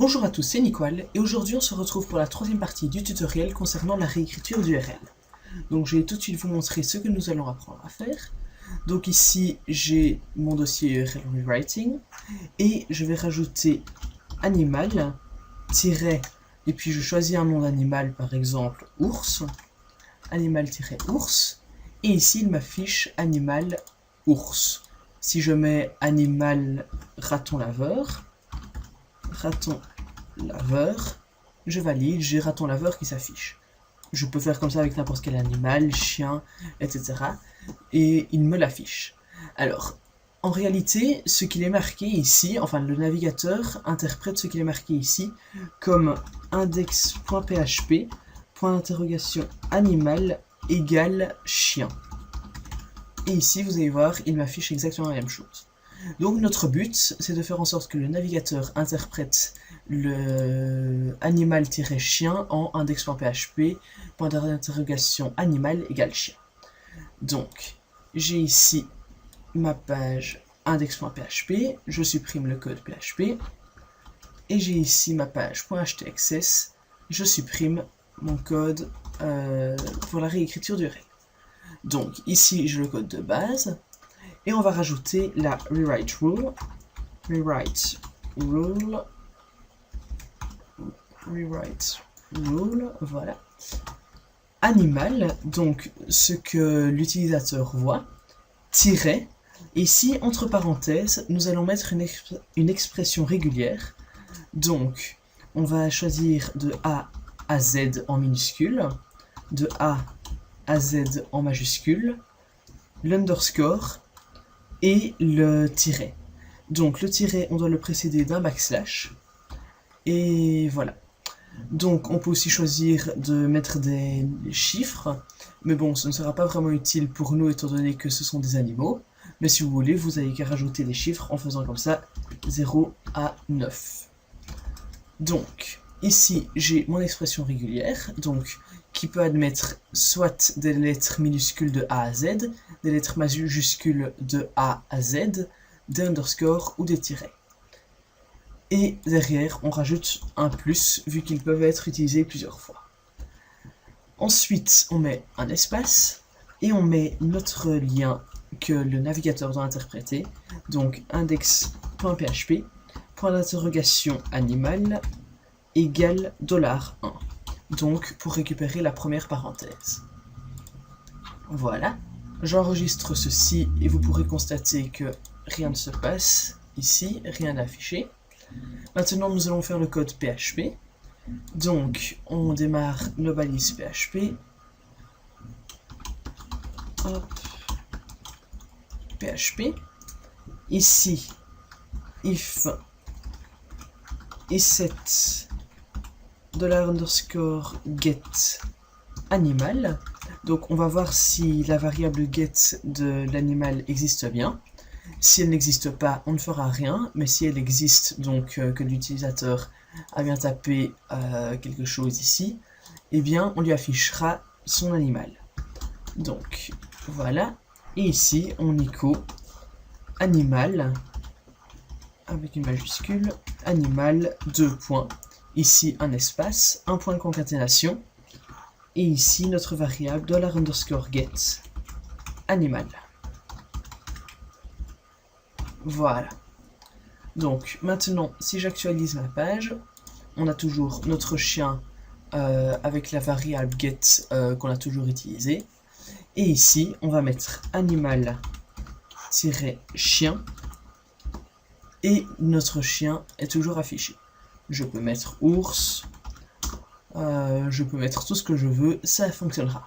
Bonjour à tous, c'est Nicole et aujourd'hui on se retrouve pour la troisième partie du tutoriel concernant la réécriture d'URL. Donc je vais tout de suite vous montrer ce que nous allons apprendre à faire. Donc ici j'ai mon dossier URL Rewriting et je vais rajouter animal, tiret, et puis je choisis un nom d'animal, par exemple ours, animal-ours, et ici il m'affiche animal ours. Si je mets animal raton laveur, je valide, j'ai raton laveur qui s'affiche. Je peux faire comme ça avec n'importe quel animal, chien, etc. Et il me l'affiche. Alors, en réalité, ce qu'il est marqué ici, enfin le navigateur interprète ce qu'il est marqué ici comme index.php, point d'interrogation animal égale chien. Et ici, vous allez voir, il m'affiche exactement la même chose. Donc notre but, c'est de faire en sorte que le navigateur interprète le animal-chien en index.php, point d'interrogation animal égale chien. Donc, j'ai ici ma page index.php, je supprime le code PHP, et j'ai ici ma page .htaccess, je supprime mon code pour la réécriture du URL. Donc ici j'ai le code de base, et on va rajouter la rewrite rule, voilà. Animal, donc ce que l'utilisateur voit, tiret, ici entre parenthèses, nous allons mettre une expression régulière. Donc on va choisir de A à Z en minuscule, de A à Z en majuscule, l'underscore et le tiret. Donc le tiret, on doit le précéder d'un backslash. Et voilà. Donc on peut aussi choisir de mettre des chiffres, mais bon, ce ne sera pas vraiment utile pour nous étant donné que ce sont des animaux. Mais si vous voulez, vous avez qu'à rajouter des chiffres en faisant comme ça 0 à 9. Donc ici j'ai mon expression régulière, donc qui peut admettre soit des lettres minuscules de A à Z, des lettres majuscules de A à Z, des underscores ou des tirets. Et derrière, on rajoute un plus, vu qu'ils peuvent être utilisés plusieurs fois. Ensuite, on met un espace, et on met notre lien que le navigateur doit interpréter, donc index.php, point d'interrogation animal, égale $1. Donc pour récupérer la première parenthèse. Voilà, j'enregistre ceci et vous pourrez constater que rien ne se passe ici, rien affiché. Maintenant nous allons faire le code PHP. Donc on démarre nos balises PHP. Hop. PHP. Ici, if set $_get animal. Donc on va voir si la variable get de l'animal existe bien. Si elle n'existe pas, on ne fera rien, mais si elle existe, donc que l'utilisateur a bien tapé quelque chose ici, eh bien on lui affichera son animal. Donc voilà, et ici on écho animal avec une majuscule, animal 2 points. Ici un espace, un point de concaténation, et ici notre variable $_get animal. Voilà. Donc maintenant, si j'actualise ma page, on a toujours notre chien avec la variable get qu'on a toujours utilisée. Et ici, on va mettre animal-chien, et notre chien est toujours affiché. Je peux mettre ours, je peux mettre tout ce que je veux, ça fonctionnera.